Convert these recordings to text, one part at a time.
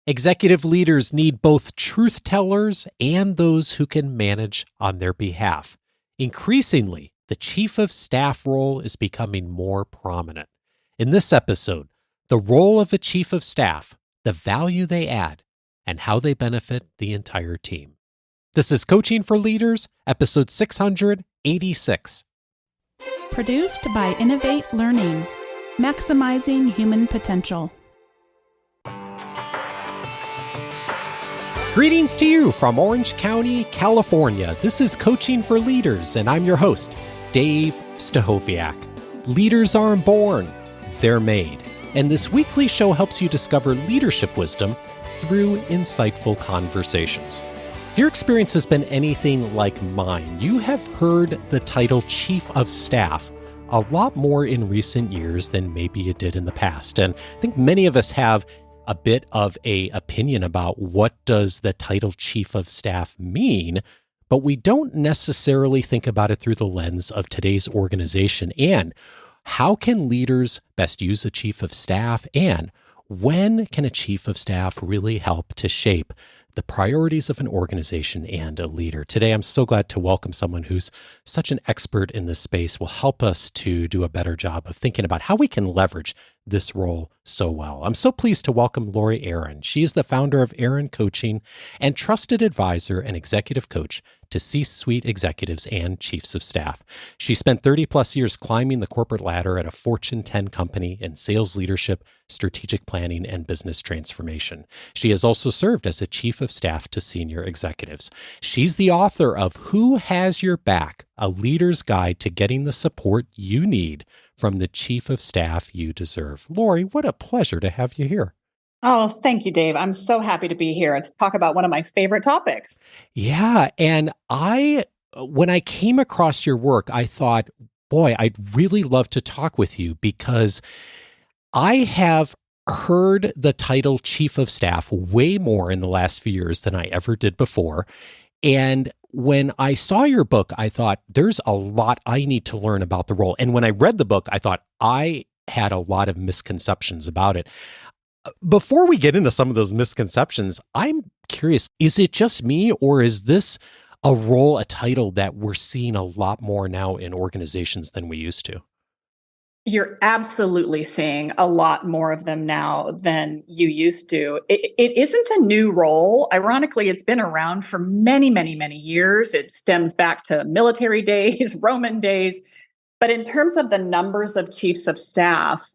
Executive leaders need both truth tellers and those who can manage on their behalf. Increasingly, the chief of staff role is becoming more prominent. In this episode, the role of a chief of staff, the value they add, and how they benefit the entire team. This is Coaching for Leaders, episode 686. Produced by Innovate Learning, maximizing human potential. Greetings to you from Orange County, California. This is Coaching for Leaders, and I'm your host, Dave Stachowiak. Leaders aren't born, they're made. And this weekly show helps you discover leadership wisdom through insightful conversations. If your experience has been anything like mine, you have heard the title Chief of Staff a lot more in recent years than maybe you did in the past. And I think many of us have a bit of an opinion about what does the title Chief of Staff mean, but we don't necessarily think about it through the lens of today's organization. And how can leaders best use a Chief of Staff? And when can a Chief of Staff really help to shape the priorities of an organization and a leader? Today, I'm so glad to welcome someone who's such an expert in this space, will help us to do a better job of thinking about how we can leverage this role so well. I'm so pleased to welcome Laurie Arron. She is the founder of Arron Coaching and trusted advisor and executive coach to C-suite executives and chiefs of staff. She spent 30 plus years climbing the corporate ladder at a Fortune 10 company in sales leadership, strategic planning, and business transformation. She has also served as a chief of staff to senior executives. She's the author of Who Has Your Back? A Leader's Guide to Getting the Support You Need from the Chief of Staff You Deserve. Laurie, what a pleasure to have you here. Oh, thank you, Dave. I'm so happy to be here and to talk about one of my favorite topics. Yeah. And when I came across your work, I thought, boy, I'd really love to talk with you because I have heard the title Chief of Staff way more in the last few years than I ever did before. And when I saw your book, I thought there's a lot I need to learn about the role. And when I read the book, I thought I had a lot of misconceptions about it. Before we get into some of those misconceptions, I'm curious, is it just me, or is this a role, a title that we're seeing a lot more now in organizations than we used to? You're absolutely seeing a lot more of them now than you used to. It isn't a new role. Ironically, it's been around for many, many, many years. It stems back to military days, Roman days. But in terms of the numbers of chiefs of staff,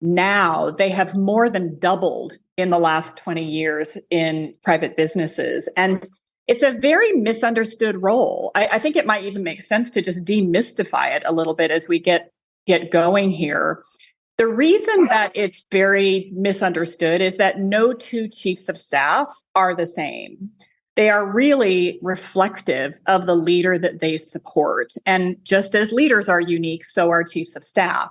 now they have more than doubled in the last 20 years in private businesses. And it's a very misunderstood role. I think it might even make sense to just demystify it a little bit as we get going here. The reason that it's very misunderstood is that no two chiefs of staff are the same. They are really reflective of the leader that they support. And just as leaders are unique, so are chiefs of staff.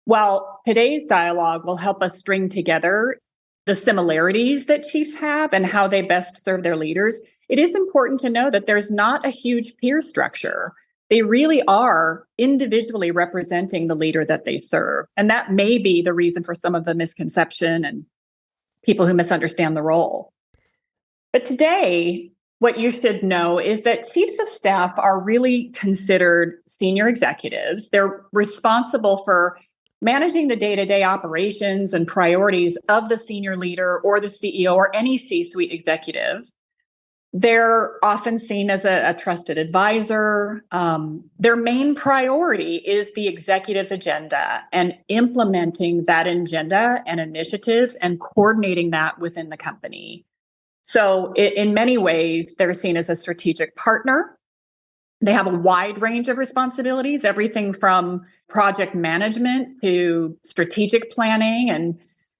While today's dialogue will help us string together the similarities that chiefs have and how they best serve their leaders, it is important to know that there's not a huge peer structure. They really are individually representing the leader that they serve. And that may be the reason for some of the misconception and people who misunderstand the role. But today, what you should know is that chiefs of staff are really considered senior executives. They're responsible for managing the day-to-day operations and priorities of the senior leader or the CEO or any C-suite executive. They're often seen as a trusted advisor. Their main priority is the executive's agenda and implementing that agenda and initiatives and coordinating that within the company. So in many ways, they're seen as a strategic partner. They have a wide range of responsibilities, everything from project management to strategic planning and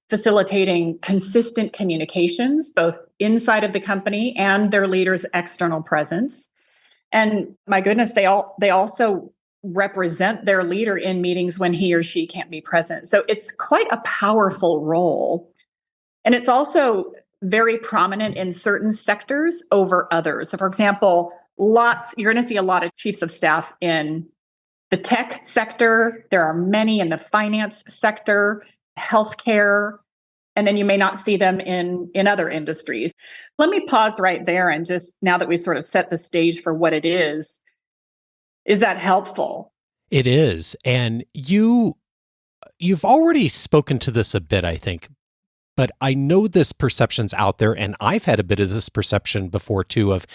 facilitating consistent communications, both inside of the company and their leaders' external presence. And my goodness, they also represent their leader in meetings when he or she can't be present. So it's quite a powerful role. And it's also very prominent in certain sectors over others. So for example, you're going to see a lot of chiefs of staff in the tech sector. There are many in the finance sector, healthcare, And then you may not see them in other industries. Let me pause right there. And just now that we've sort of set the stage for what it is that helpful? It is. And you've already spoken to this a bit, I think, but I know this perception's out there, and I've had a bit of this perception before too, of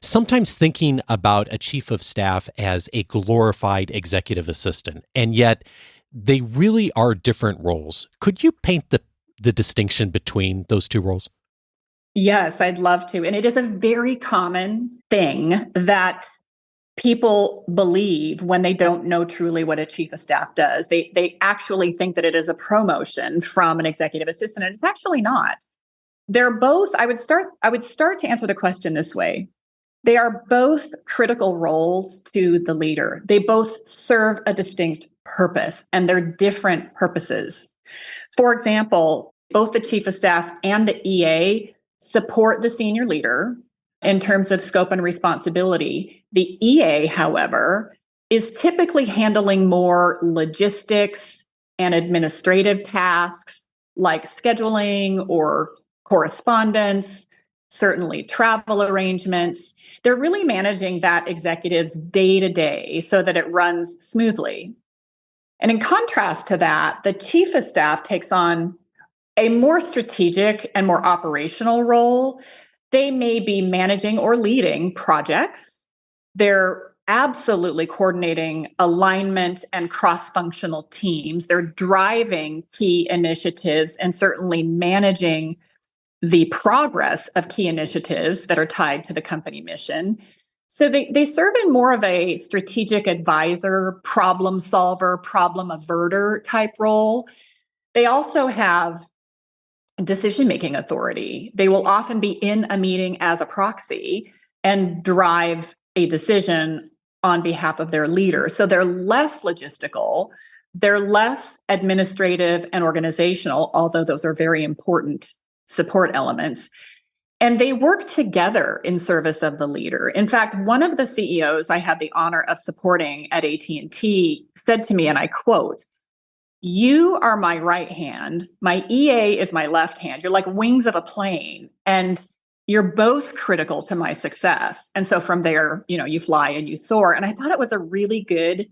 sometimes thinking about a chief of staff as a glorified executive assistant, and yet they really are different roles. Could you paint the distinction between those two roles? Yes, I'd love to. And it is a very common thing that people believe when they don't know truly what a chief of staff does. They actually think that it is a promotion from an executive assistant, and it's actually not. They're both, I would start to answer the question this way. They are both critical roles to the leader. They both serve a distinct purpose, and they're different purposes. For example, both the chief of staff and the EA support the senior leader in terms of scope and responsibility. The EA, however, is typically handling more logistics and administrative tasks like scheduling or correspondence, certainly travel arrangements. They're really managing that executive's day-to-day so that it runs smoothly. And in contrast to that, the chief of staff takes on a more strategic and more operational role. They may be managing or leading projects. They're absolutely coordinating alignment and cross-functional teams. They're driving key initiatives and certainly managing the progress of key initiatives that are tied to the company mission. So they serve in more of a strategic advisor, problem solver, problem averter type role. They also have decision-making authority. They will often be in a meeting as a proxy and drive a decision on behalf of their leader. So they're less logistical, they're less administrative and organizational, although those are very important support elements. And they work together in service of the leader. In fact, one of the CEOs I had the honor of supporting at AT&T said to me, and I quote, "You are my right hand. My EA is my left hand. You're like wings of a plane, and you're both critical to my success." And so from there, you fly and you soar. And I thought it was a really good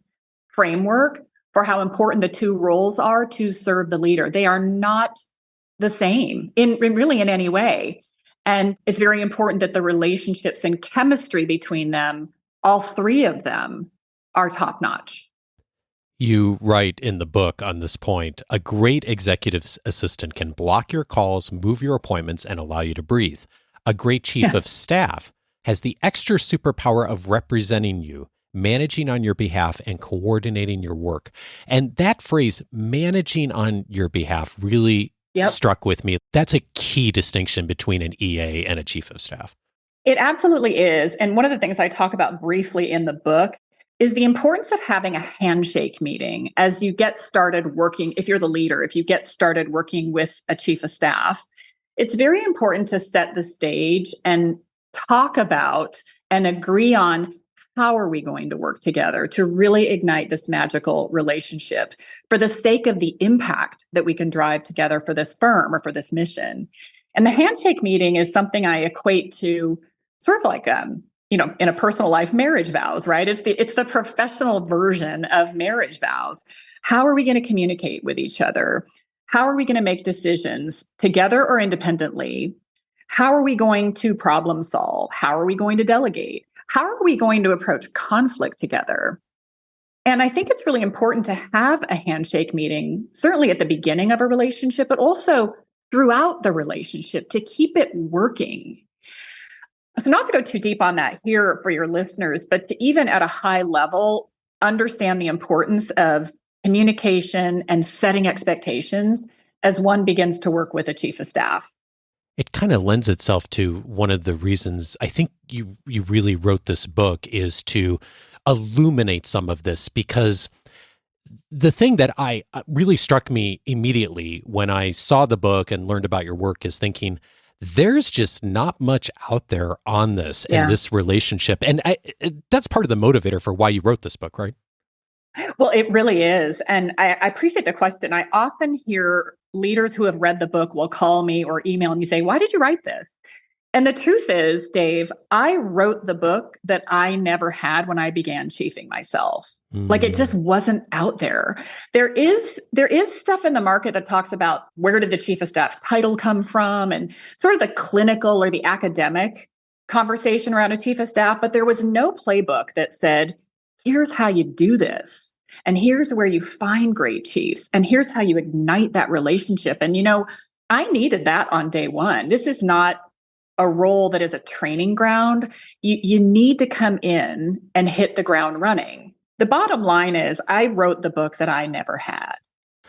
framework for how important the two roles are to serve the leader. They are not the same in really in any way. And it's very important that the relationships and chemistry between them, all three of them, are top notch. You write in the book on this point, a great executive assistant can block your calls, move your appointments, and allow you to breathe. A great chief of staff has the extra superpower of representing you, managing on your behalf, and coordinating your work. And that phrase, managing on your behalf, really struck with me. That's a key distinction between an EA and a chief of staff. It absolutely is. And one of the things I talk about briefly in the book is the importance of having a handshake meeting as you get started working. If you're the leader, if you get started working with a chief of staff, it's very important to set the stage and talk about and agree on how are we going to work together to really ignite this magical relationship for the sake of the impact that we can drive together for this firm or for this mission. And the handshake meeting is something I equate to sort of like in a personal life, marriage vows, right? It's the professional version of marriage vows. How are we going to communicate with each other? How are we going to make decisions together or independently? How are we going to problem solve? How are we going to delegate? How are we going to approach conflict together? And I think it's really important to have a handshake meeting, certainly at the beginning of a relationship, but also throughout the relationship to keep it working. So not to go too deep on that here for your listeners, but to even at a high level, understand the importance of communication and setting expectations as one begins to work with a chief of staff. It kind of lends itself to one of the reasons I think you really wrote this book is to illuminate some of this, because the thing that I really struck me immediately when I saw the book and learned about your work is thinking, there's just not much out there on this and this relationship. And that's part of the motivator for why you wrote this book, right? Well, it really is. And I appreciate the question. I often hear leaders who have read the book will call me or email me and say, why did you write this? And the truth is, Dave, I wrote the book that I never had when I began chiefing myself. Like it just wasn't out there. There is stuff in the market that talks about where did the chief of staff title come from and sort of the clinical or the academic conversation around a chief of staff, but there was no playbook that said, here's how you do this. And here's where you find great chiefs. And here's how you ignite that relationship. And, I needed that on day one. This is not a role that is a training ground. You need to come in and hit the ground running. The bottom line is I wrote the book that I never had.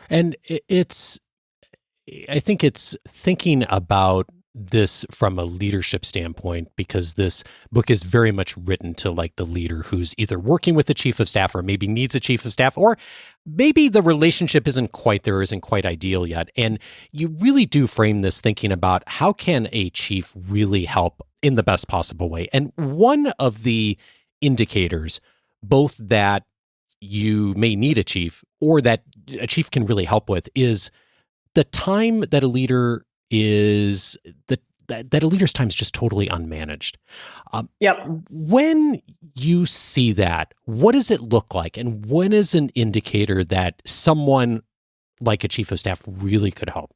And I think it's thinking about this from a leadership standpoint, because this book is very much written to like the leader who's either working with the chief of staff or maybe needs a chief of staff, or maybe the relationship isn't quite ideal yet. And you really do frame this thinking about how can a chief really help in the best possible way. And one of the indicators, both that you may need a chief or that a chief can really help with, is the time that a leader is that a leader's time is just totally unmanaged. Yep. When you see that, what does it look like? And when is an indicator that someone like a chief of staff really could help?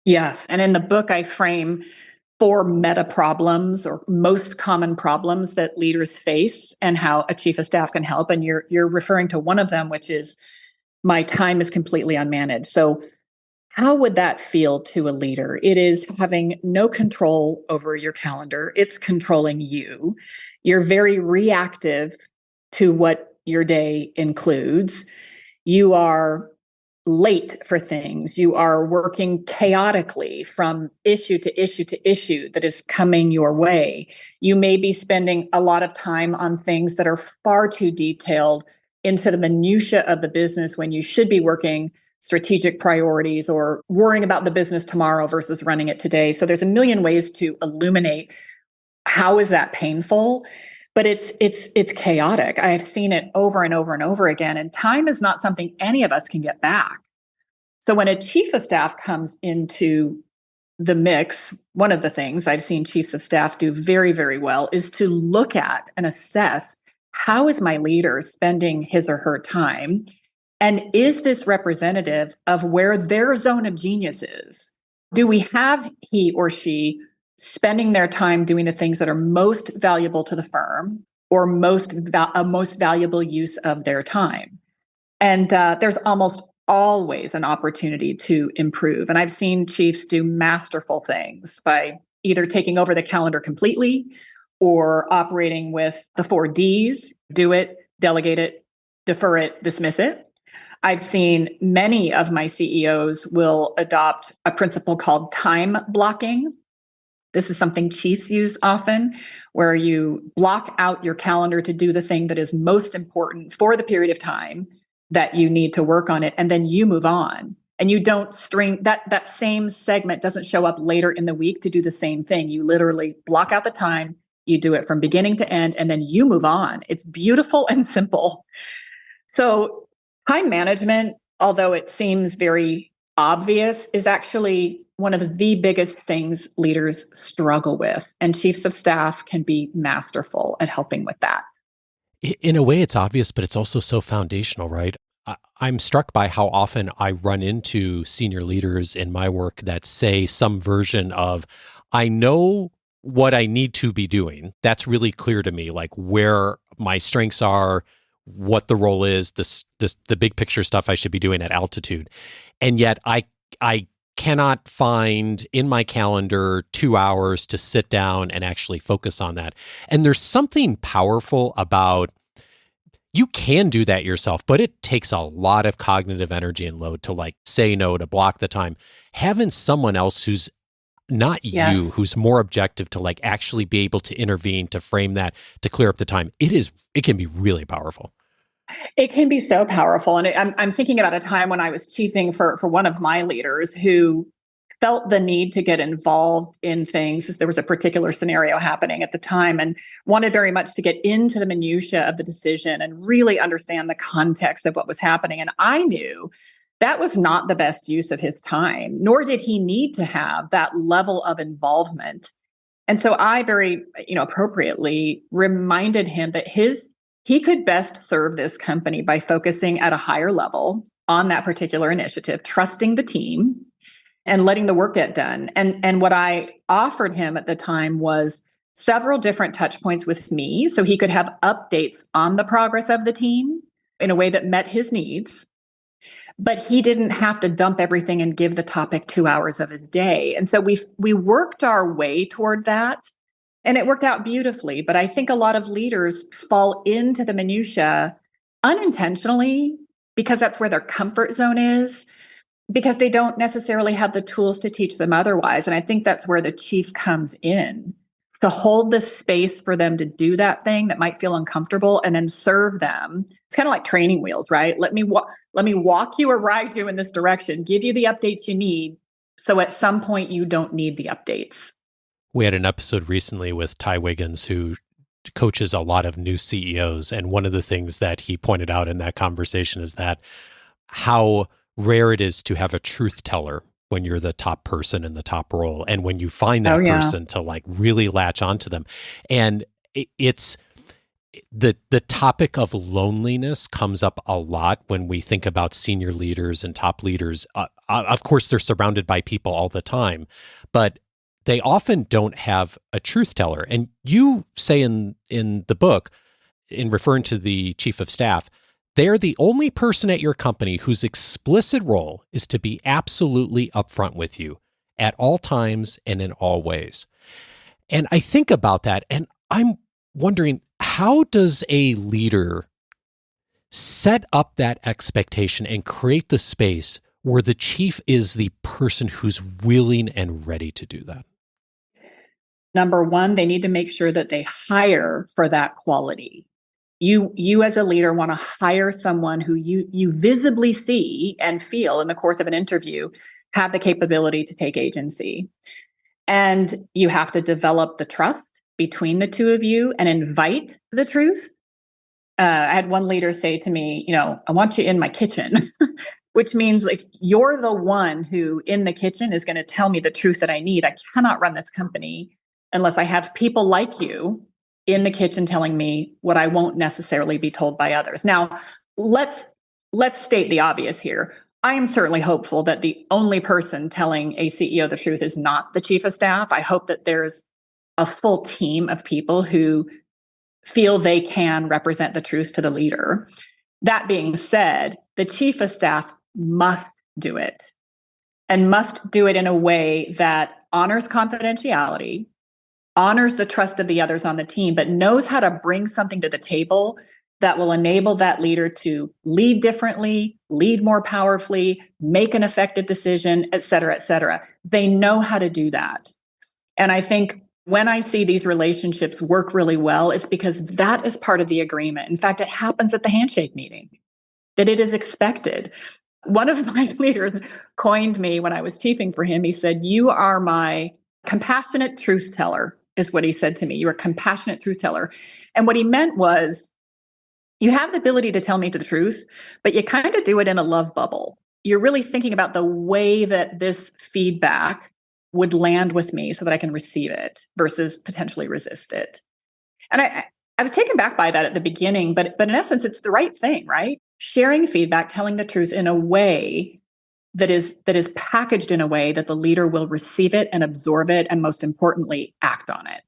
Yes. And in the book, I frame 4 meta problems or most common problems that leaders face and how a chief of staff can help. And you're referring to one of them, which is my time is completely unmanaged. So how would that feel to a leader? It is having no control over your calendar. It's controlling you. You're very reactive to what your day includes. You are late for things. You are working chaotically from issue to issue to issue that is coming your way. You may be spending a lot of time on things that are far too detailed into the minutia of the business when you should be working strategic priorities or worrying about the business tomorrow versus running it today. So there's a million ways to illuminate how is that painful, but it's chaotic. I've seen it over and over and over again, and time is not something any of us can get back. So when a chief of staff comes into the mix, one of the things I've seen chiefs of staff do very, very well is to look at and assess, how is my leader spending his or her time? And is this representative of where their zone of genius is? Do we have he or she spending their time doing the things that are most valuable to the firm or most valuable use of their time? And there's almost always an opportunity to improve. And I've seen chiefs do masterful things by either taking over the calendar completely or operating with the 4 Ds: do it, delegate it, defer it, dismiss it. I've seen many of my CEOs will adopt a principle called time blocking. This is something chiefs use often, where you block out your calendar to do the thing that is most important for the period of time that you need to work on it, and then you move on. And you don't string that same segment doesn't show up later in the week to do the same thing. You literally block out the time, you do it from beginning to end, and then you move on. It's beautiful and simple. So time management, although it seems very obvious, is actually one of the biggest things leaders struggle with. And chiefs of staff can be masterful at helping with that. In a way, it's obvious, but it's also so foundational, right? I'm struck by how often I run into senior leaders in my work that say some version of, I know what I need to be doing. That's really clear to me, like where my strengths are, what the role is, the big picture stuff I should be doing at altitude. And yet I cannot find in my calendar 2 hours to sit down and actually focus on that. And there's something powerful about, you can do that yourself, but it takes a lot of cognitive energy and load to like say no, to block the time. Having someone else who's not Yes. you, who's more objective to like actually be able to intervene, to frame that, to clear up the time, it can be really powerful. It can be so powerful. And I'm thinking about a time when I was chiefing for one of my leaders who felt the need to get involved in things, as there was a particular scenario happening at the time, and wanted very much to get into the minutia of the decision and really understand the context of what was happening. And I knew That was not the best use of his time, nor did he need to have that level of involvement. And so I very, appropriately reminded him that he could best serve this company by focusing at a higher level on that particular initiative, trusting the team and letting the work get done. And what I offered him at the time was several different touch points with me so he could have updates on the progress of the team in a way that met his needs. But he didn't have to dump everything and give the topic 2 hours of his day. And so we worked our way toward that, and it worked out beautifully. But I think a lot of leaders fall into the minutia unintentionally because that's where their comfort zone is, because they don't necessarily have the tools to teach them otherwise. And I think that's where the chief comes in, to hold the space for them to do that thing that might feel uncomfortable and then serve them. It's kind of like training wheels, right? Let me walk you or ride you in this direction, give you the updates you need. So at some point you don't need the updates. We had an episode recently with Ty Wiggins, who coaches a lot of new CEOs. And one of the things that he pointed out in that conversation is that how rare it is to have a truth teller when you're the top person in the top role. And when you find that person to like really latch onto them. And it's the topic of loneliness comes up a lot when we think about senior leaders and top leaders. Of course, they're surrounded by people all the time, but they often don't have a truth teller. And you say in the book, in referring to the chief of staff, they're the only person at your company whose explicit role is to be absolutely upfront with you at all times and in all ways. And I think about that, and I'm wondering, how does a leader set up that expectation and create the space where the chief is the person who's willing and ready to do that? Number one, they need to make sure that they hire for that quality. You as a leader want to hire someone who you visibly see and feel in the course of an interview have the capability to take agency. And you have to develop the trust between the two of you and invite the truth. I had one leader say to me, I want you in my kitchen, which means like you're the one who in the kitchen is going to tell me the truth that I need. I cannot run this company unless I have people like you in the kitchen telling me what I won't necessarily be told by others. Now, let's state the obvious here. I am certainly hopeful that the only person telling a CEO the truth is not the chief of staff. I hope that there's a full team of people who feel they can represent the truth to the leader. That being said, the chief of staff must do it, and must do it in a way that honors confidentiality, honors the trust of the others on the team, but knows how to bring something to the table that will enable that leader to lead differently, lead more powerfully, make an effective decision, et cetera, et cetera. They know how to do that. And I think when I see these relationships work really well, it's because that is part of the agreement. In fact, it happens at the handshake meeting, that it is expected. One of my leaders coined me when I was chiefing for him. He said, "You are my compassionate truth teller," is what he said to me. "You're a compassionate truth teller." And what he meant was, you have the ability to tell me the truth, but you kind of do it in a love bubble. You're really thinking about the way that this feedback would land with me so that I can receive it versus potentially resist it. And I was taken back by that at the beginning, but in essence, it's the right thing, right? Sharing feedback, telling the truth in a way that is packaged in a way that the leader will receive it and absorb it, and most importantly, act on it.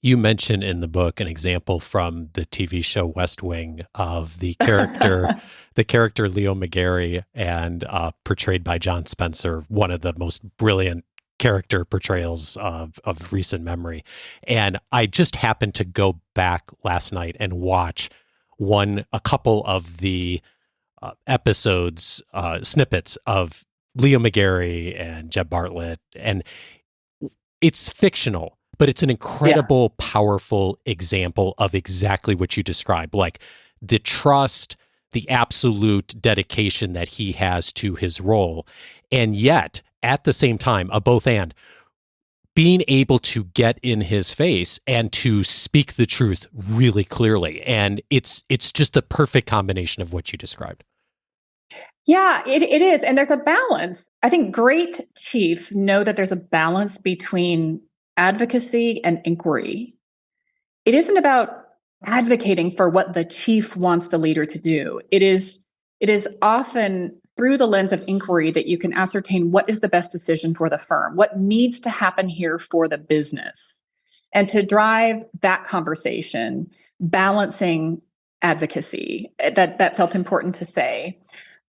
You mention in the book an example from the TV show West Wing of the character, the character Leo McGarry, and portrayed by John Spencer, one of the most brilliant character portrayals of recent memory. And I just happened to go back last night and watch a couple of the episodes, snippets of Leo McGarry and Jeb Bartlett, and it's fictional. But it's an incredible, powerful example of exactly what you described, like the trust, the absolute dedication that he has to his role. And yet, at the same time, a both and, being able to get in his face and to speak the truth really clearly. And it's just the perfect combination of what you described. Yeah, it is. And there's a balance. I think great chiefs know that there's a balance between advocacy and inquiry. It isn't about advocating for what the chief wants the leader to do. It is often through the lens of inquiry that you can ascertain what is the best decision for the firm, what needs to happen here for the business. And to drive that conversation, balancing advocacy, that felt important to say.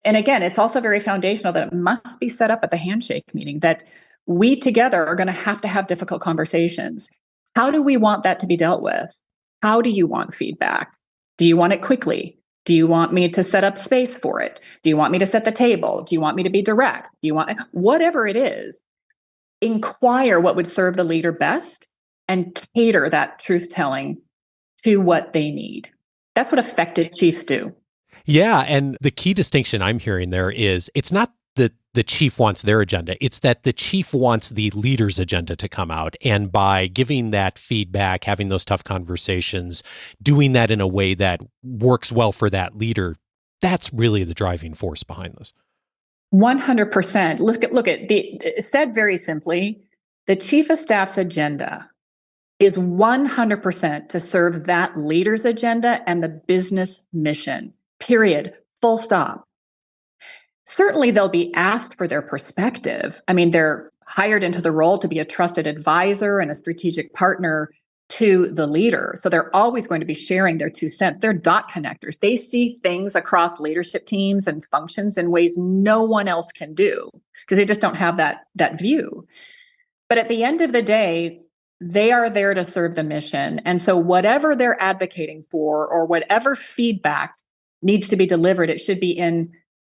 And again, it's also very foundational that it must be set up at the handshake meeting, that we together are going to have difficult conversations. How do we want that to be dealt with? How do you want feedback? Do you want it quickly? Do you want me to set up space for it? Do you want me to set the table? Do you want me to be direct? Do you want whatever it is? Inquire what would serve the leader best and cater that truth telling to what they need. That's what effective chiefs do. Yeah. And the key distinction I'm hearing there is it's not that the chief wants their agenda. It's that the chief wants the leader's agenda to come out. And by giving that feedback, having those tough conversations, doing that in a way that works well for that leader, that's really the driving force behind this. 100%. Look at said very simply, the chief of staff's agenda is 100% to serve that leader's agenda and the business mission. Period. Full stop. Certainly, they'll be asked for their perspective. I mean, they're hired into the role to be a trusted advisor and a strategic partner to the leader. So they're always going to be sharing their 2 cents. They're dot connectors. They see things across leadership teams and functions in ways no one else can do because they just don't have that view. But at the end of the day, they are there to serve the mission. And so whatever they're advocating for or whatever feedback needs to be delivered, it should be in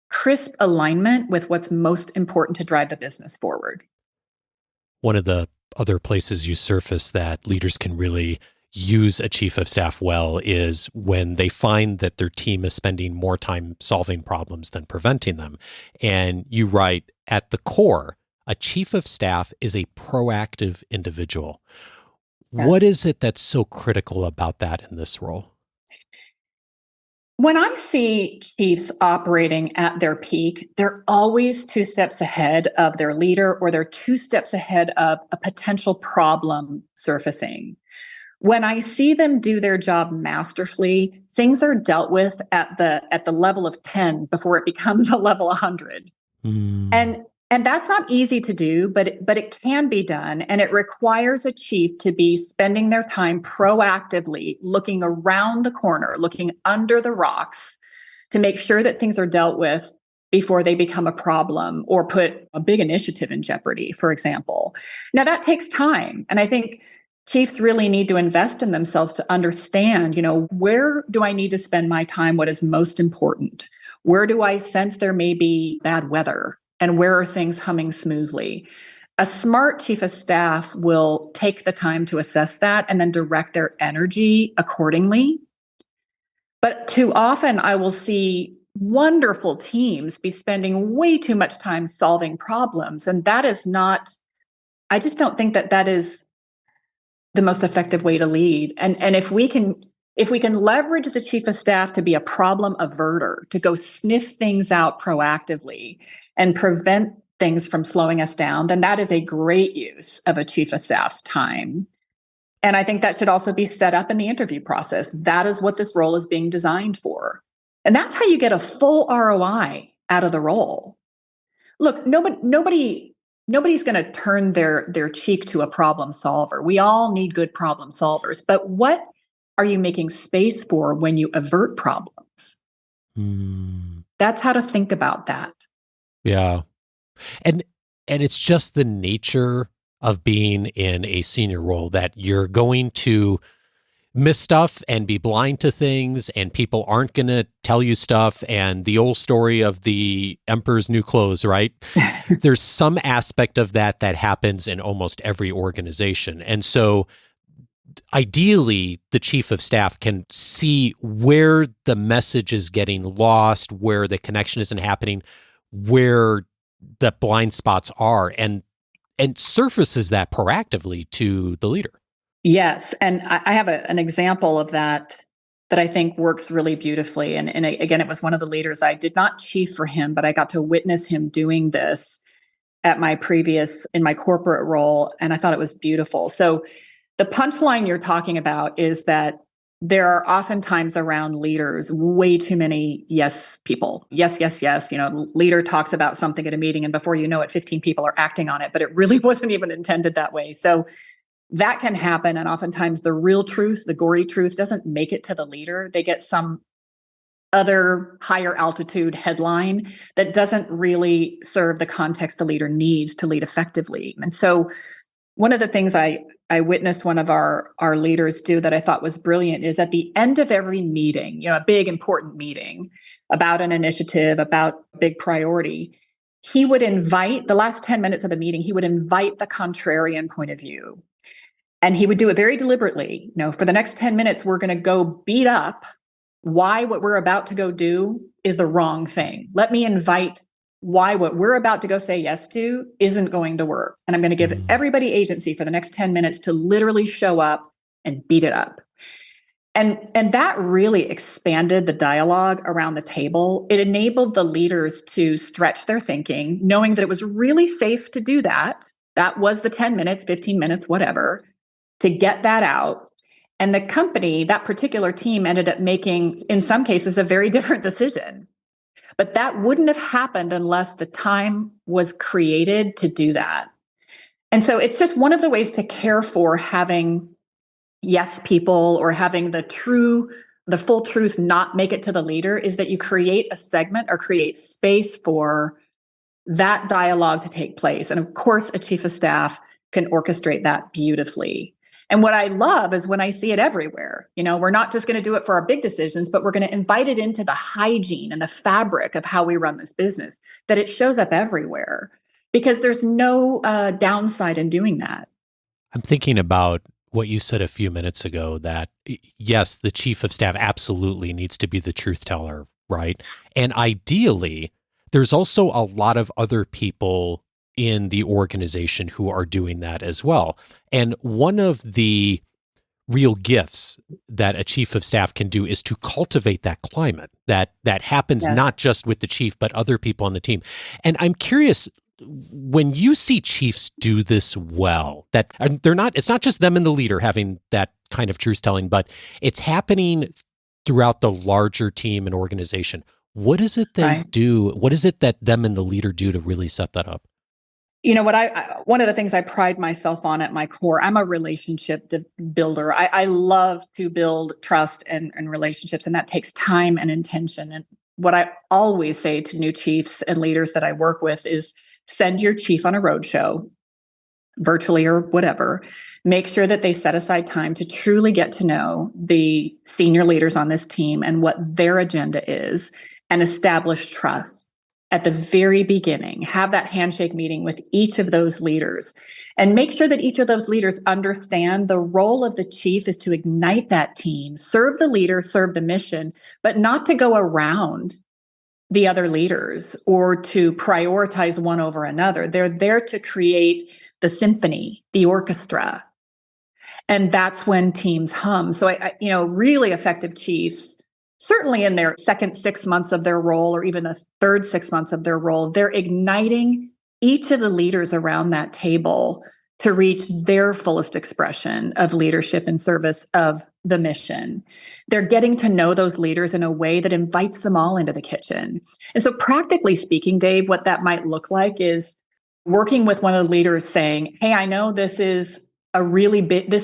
crisp alignment with what's most important to drive the business forward. One of the other places you surface that leaders can really use a chief of staff well is when they find that their team is spending more time solving problems than preventing them. And you write, at the core, a chief of staff is a proactive individual. Yes. What is it that's so critical about that in this role? When I see chiefs operating at their peak, they're always 2 steps ahead of their leader, or they're 2 steps ahead of a potential problem surfacing. When I see them do their job masterfully, things are dealt with at the level of 10 before it becomes a level 100. And that's not easy to do, but it can be done. And it requires a chief to be spending their time proactively looking around the corner, looking under the rocks to make sure that things are dealt with before they become a problem or put a big initiative in jeopardy, for example. Now, that takes time. And I think chiefs really need to invest in themselves to understand, where do I need to spend my time? What is most important? Where do I sense there may be bad weather? And where are things humming smoothly? A smart chief of staff will take the time to assess that and then direct their energy accordingly. But too often I will see wonderful teams be spending way too much time solving problems. And that is not, I just don't think that is the most effective way to lead. And if we can leverage the chief of staff to be a problem averter, to go sniff things out proactively and prevent things from slowing us down, then that is a great use of a chief of staff's time. And I think that should also be set up in the interview process. That is what this role is being designed for. And that's how you get a full ROI out of the role. Look, nobody's going to turn their cheek to a problem solver. We all need good problem solvers. But what are you making space for when you avert problems? That's how to think about that. Yeah. And it's just the nature of being in a senior role that you're going to miss stuff and be blind to things, and people aren't going to tell you stuff. And the old story of the emperor's new clothes, right? There's some aspect of that happens in almost every organization. And so ideally, the chief of staff can see where the message is getting lost, where the connection isn't happening, where the blind spots are, and surfaces that proactively to the leader. Yes. And I have an example of that that I think works really beautifully. And again, it was one of the leaders. I did not chief for him, but I got to witness him doing this at in my corporate role. And I thought it was beautiful. So the punchline you're talking about is that there are oftentimes around leaders way too many yes people. Yes, yes, yes. Leader talks about something at a meeting, and before you know it, 15 people are acting on it, but it really wasn't even intended that way. So that can happen. And oftentimes the real truth, the gory truth, doesn't make it to the leader. They get some other higher altitude headline that doesn't really serve the context the leader needs to lead effectively. And so one of the things I witnessed one of our leaders do that I thought was brilliant is at the end of every meeting, a big important meeting about an initiative, about a big priority, he would invite the last 10 minutes of the meeting, he would invite the contrarian point of view. And he would do it very deliberately. For the next 10 minutes, we're going to go beat up why what we're about to go do is the wrong thing. Let me invite why what we're about to go say yes to isn't going to work. And I'm going to give everybody agency for the next 10 minutes to literally show up and beat it up. And that really expanded the dialogue around the table. It enabled the leaders to stretch their thinking, knowing that it was really safe to do that. That was the 10 minutes, 15 minutes, whatever, to get that out. And the company, that particular team, ended up making, in some cases, a very different decision. But that wouldn't have happened unless the time was created to do that. And so it's just one of the ways to care for having yes people, or having the full truth not make it to the leader, is that you create a segment or create space for that dialogue to take place. And of course, a chief of staff can orchestrate that beautifully. And what I love is when I see it everywhere. We're not just going to do it for our big decisions, but we're going to invite it into the hygiene and the fabric of how we run this business, that it shows up everywhere, because there's no downside in doing that. I'm thinking about what you said a few minutes ago, that yes, the chief of staff absolutely needs to be the truth teller, right? And ideally, there's also a lot of other people in the organization who are doing that as well. And one of the real gifts that a chief of staff can do is to cultivate that climate that happens not just with the chief, but other people on the team. And I'm curious, when you see chiefs do this well, that it's not just them and the leader having that kind of truth telling, but it's happening throughout the larger team and organization. What is it they do? What is it that them and the leader do to really set that up? One of the things I pride myself on at my core, I'm a relationship builder. I love to build trust and relationships, and that takes time and intention. And what I always say to new chiefs and leaders that I work with is send your chief on a roadshow, virtually or whatever. Make sure that they set aside time to truly get to know the senior leaders on this team and what their agenda is, and establish trust. At the very beginning, have that handshake meeting with each of those leaders, and make sure that each of those leaders understand the role of the chief is to ignite that team, serve the leader, serve the mission, but not to go around the other leaders or to prioritize one over another. They're there to create the symphony, the orchestra. And that's when teams hum. So really effective chiefs, certainly in their second 6 months of their role, or even the third 6 months of their role, they're igniting each of the leaders around that table to reach their fullest expression of leadership in service of the mission. They're getting to know those leaders in a way that invites them all into the kitchen. And so practically speaking, Dave, what that might look like is working with one of the leaders saying, hey, I know this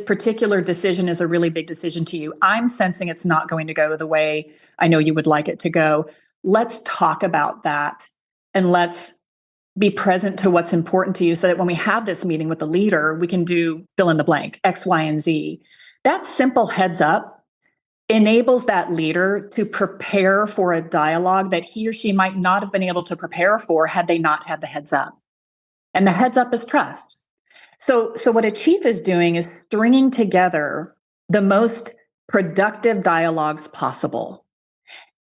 particular decision is a really big decision to you. I'm sensing it's not going to go the way I know you would like it to go. Let's talk about that, and let's be present to what's important to you, so that when we have this meeting with the leader, we can do fill in the blank, X, Y, and Z. That simple heads up enables that leader to prepare for a dialogue that he or she might not have been able to prepare for had they not had the heads up. And the heads up is trust. So what a chief is doing is stringing together the most productive dialogues possible.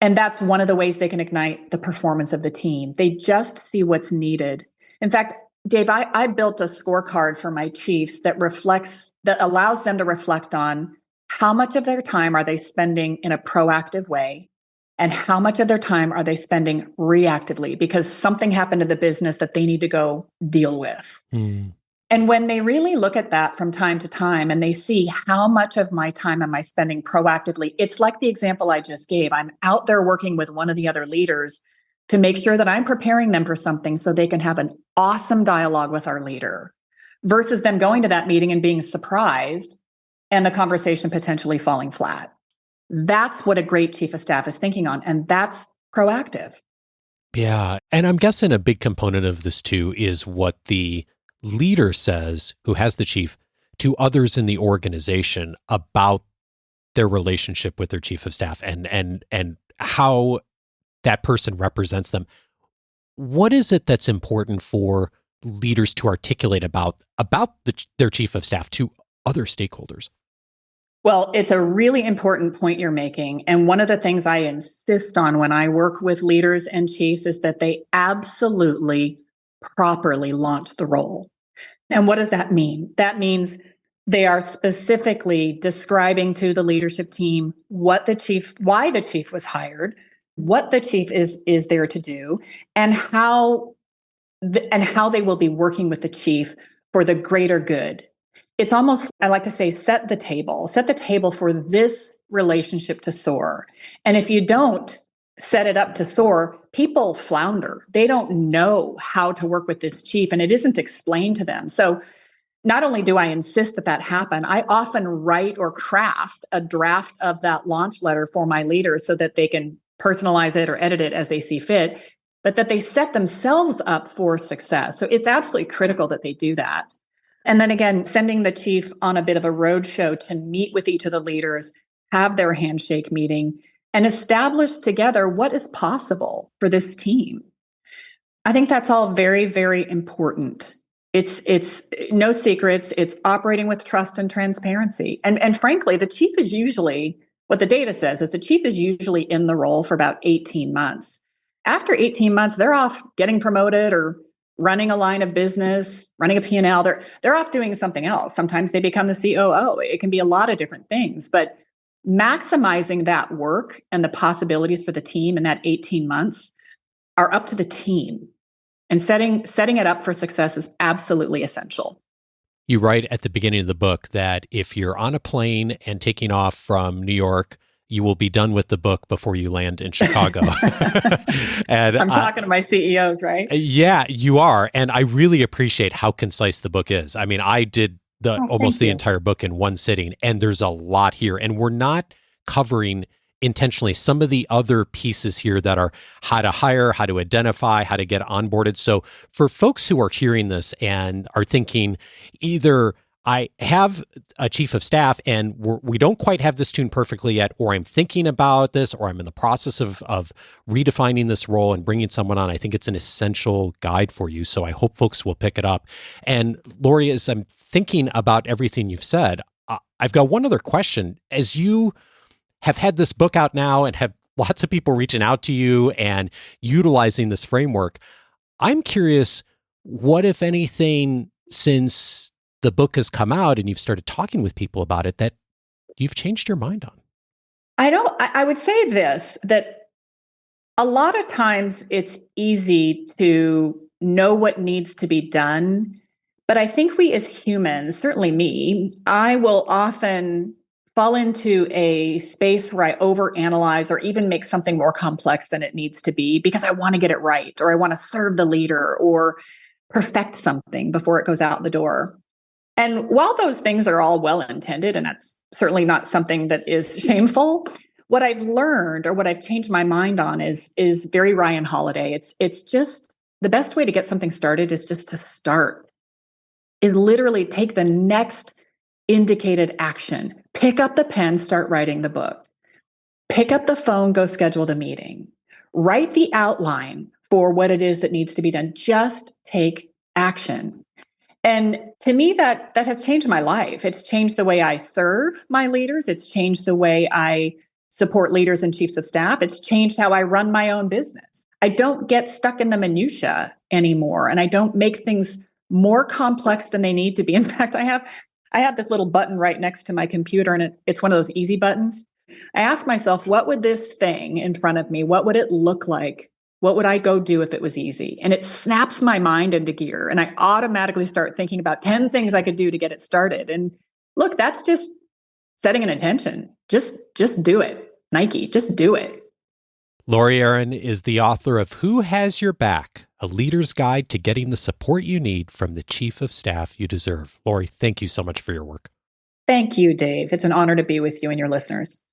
And that's one of the ways they can ignite the performance of the team. They just see what's needed. In fact, Dave, I built a scorecard for my chiefs that allows them to reflect on how much of their time are they spending in a proactive way? And how much of their time are they spending reactively because something happened to the business that they need to go deal with? And when they really look at that from time to time and they see how much of my time am I spending proactively, it's like the example I just gave. I'm out there working with one of the other leaders to make sure that I'm preparing them for something so they can have an awesome dialogue with our leader versus them going to that meeting and being surprised and the conversation potentially falling flat. That's what a great chief of staff is thinking on, and that's proactive. Yeah. And I'm guessing a big component of this too is what the leader says, who has the chief, to others in the organization about their relationship with their chief of staff and how that person represents them. What is it that's important for leaders to articulate about their chief of staff to other stakeholders? Well, it's a really important point you're making. And one of the things I insist on when I work with leaders and chiefs is that they absolutely properly launch the role. And what does that mean? That means they are specifically describing to the leadership team why the chief was hired, what the chief is there to do, and how they will be working with the chief for the greater good. It's almost, I like to say, set the table for this relationship to soar. And if you don't set it up to soar, people flounder. They don't know how to work with this chief, and it isn't explained to them. So not only do I insist that happen, I often write or craft a draft of that launch letter for my leaders so that they can personalize it or edit it as they see fit, but that they set themselves up for success. So it's absolutely critical that they do that. And then again, sending the chief on a bit of a roadshow to meet with each of the leaders, have their handshake meeting, and establish together what is possible for this team. I think that's all very, very important. It's no secrets. It's operating with trust and transparency. And frankly, the chief is usually, what the data says is the chief is usually in the role for about 18 months. After 18 months, they're off getting promoted or running a line of business, running a P&L. They're off doing something else. Sometimes they become the COO. It can be a lot of different things, but maximizing that work and the possibilities for the team in that 18 months are up to the team. And setting it up for success is absolutely essential. You write at the beginning of the book that if you're on a plane and taking off from New York, you will be done with the book before you land in Chicago. And I'm talking to my CEOs, right? Yeah, you are. And I really appreciate how concise the book is. I mean, I did almost the entire book in one sitting, and there's a lot here. And we're not covering intentionally some of the other pieces here that are how to hire, how to identify, how to get onboarded. So for folks who are hearing this and are thinking either I have a chief of staff and we don't quite have this tuned perfectly yet, or I'm thinking about this, or I'm in the process of redefining this role and bringing someone on, I think it's an essential guide for you. So I hope folks will pick it up. And Laurie, as I'm thinking about everything you've said, I've got one other question. As you have had this book out now and have lots of people reaching out to you and utilizing this framework, I'm curious, what, if anything, since the book has come out and you've started talking with people about it, that you've changed your mind on? I would say this, that a lot of times it's easy to know what needs to be done. But I think we as humans, certainly me, I will often fall into a space where I overanalyze or even make something more complex than it needs to be because I want to get it right, or I want to serve the leader or perfect something before it goes out the door. And while those things are all well-intended, and that's certainly not something that is shameful, what I've learned or what I've changed my mind on is very Ryan Holiday. It's just the best way to get something started is just to start, is literally take the next indicated action. Pick up the pen, start writing the book. Pick up the phone, go schedule the meeting. Write the outline for what it is that needs to be done. Just take action. And to me, that has changed my life. It's changed the way I serve my leaders. It's changed the way I support leaders and chiefs of staff. It's changed how I run my own business. I don't get stuck in the minutia anymore, and I don't make things more complex than they need to be. In fact, I I have this little button right next to my computer, and it's one of those easy buttons. I ask myself, what would this thing in front of me, what would it look like? What would I go do if it was easy? And it snaps my mind into gear. And I automatically start thinking about 10 things I could do to get it started. And look, that's just setting an intention. Just do it. Nike, just do it. Laurie Arron is the author of Who Has Your Back? A Leader's Guide to Getting the Support You Need from the Chief of Staff You Deserve. Laurie, thank you so much for your work. Thank you, Dave. It's an honor to be with you and your listeners.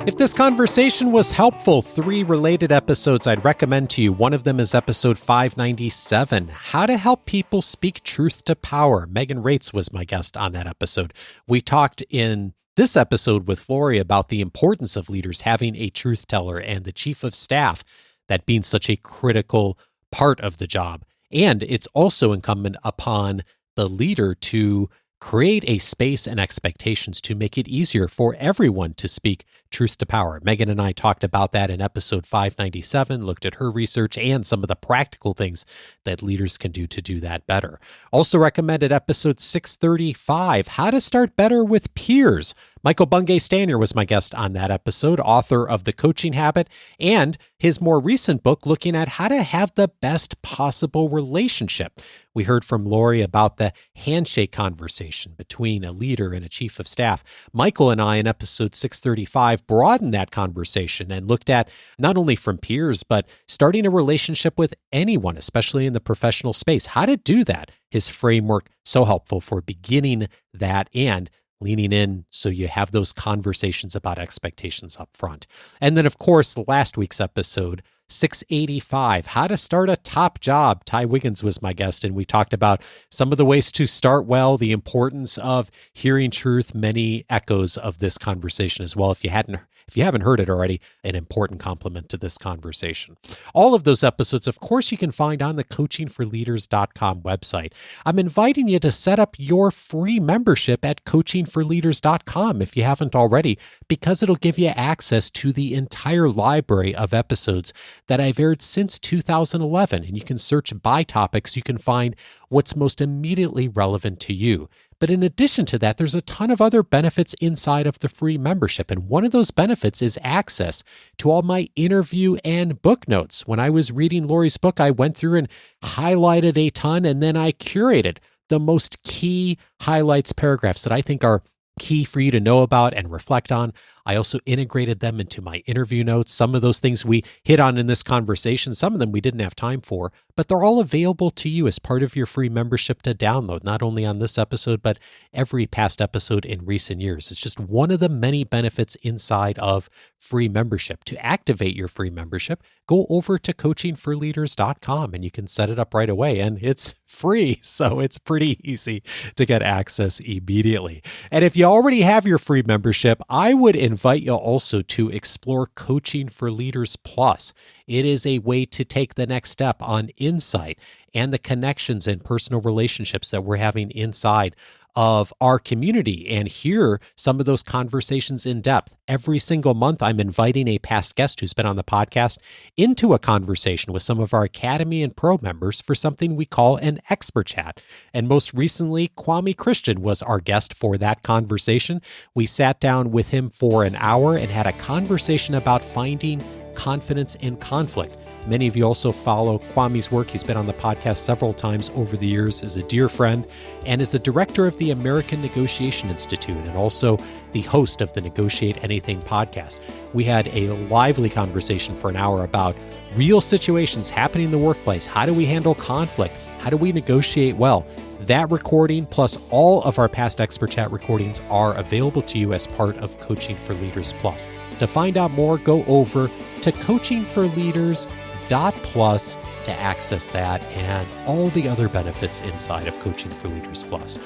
If this conversation was helpful, 3 related episodes I'd recommend to you. One of them is episode 597, How to Help People Speak Truth to Power. Megan Rates was my guest on that episode. We talked in this episode with Laurie about the importance of leaders having a truth teller and the chief of staff, that being such a critical part of the job. And it's also incumbent upon the leader to create a space and expectations to make it easier for everyone to speak truth to power. Megan and I talked about that in episode 597, looked at her research and some of the practical things that leaders can do to do that better. Also recommended episode 635, How to Start Better with Peers. Michael Bungay-Stanier was my guest on that episode, author of The Coaching Habit and his more recent book looking at how to have the best possible relationship. We heard from Laurie about the handshake conversation between a leader and a chief of staff. Michael and I in episode 635 broadened that conversation and looked at not only from peers, but starting a relationship with anyone, especially in the professional space, how to do that. His framework so helpful for beginning that and leaning in so you have those conversations about expectations up front. And then, of course, last week's episode, 685, How to Start a Top Job. Ty Wiggins was my guest, and we talked about some of the ways to start well, the importance of hearing truth, many echoes of this conversation as well. If you haven't heard it already, an important complement to this conversation. All of those episodes, of course, you can find on the coachingforleaders.com website. I'm inviting you to set up your free membership at coachingforleaders.com if you haven't already, because it'll give you access to the entire library of episodes that I've aired since 2011. And you can search by topics. You can find what's most immediately relevant to you. But in addition to that, there's a ton of other benefits inside of the free membership. And one of those benefits is access to all my interview and book notes. When I was reading Laurie's book, I went through and highlighted a ton, and then I curated the most key highlights paragraphs that I think are key for you to know about and reflect on. I also integrated them into my interview notes. Some of those things we hit on in this conversation, some of them we didn't have time for, but they're all available to you as part of your free membership to download, not only on this episode, but every past episode in recent years. It's just one of the many benefits inside of free membership. To activate your free membership, go over to coachingforleaders.com and you can set it up right away, and it's free. So it's pretty easy to get access immediately. And if you already have your free membership, I would invite you also to explore Coaching for Leaders Plus. It is a way to take the next step on insight and the connections and personal relationships that we're having inside of our community and hear some of those conversations in depth. Every single month, I'm inviting a past guest who's been on the podcast into a conversation with some of our Academy and Pro members for something we call an expert chat. And most recently, Kwame Christian was our guest for that conversation. We sat down with him for an hour and had a conversation about finding confidence in conflict. Many of you also follow Kwame's work. He's been on the podcast several times over the years, is a dear friend, and is the director of the American Negotiation Institute and also the host of the Negotiate Anything podcast. We had a lively conversation for an hour about real situations happening in the workplace. How do we handle conflict? How do we negotiate well? That recording plus all of our past Expert Chat recordings are available to you as part of Coaching for Leaders Plus. To find out more, go over to coachingforleaders.plus to access that and all the other benefits inside of Coaching for Leaders Plus.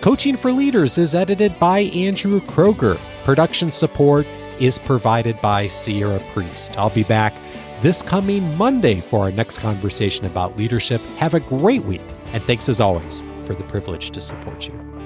Coaching for Leaders is edited by Andrew Kroger. Production support is provided by Sierra Priest. I'll be back this coming Monday for our next conversation about leadership. Have a great week, and thanks as always for the privilege to support you.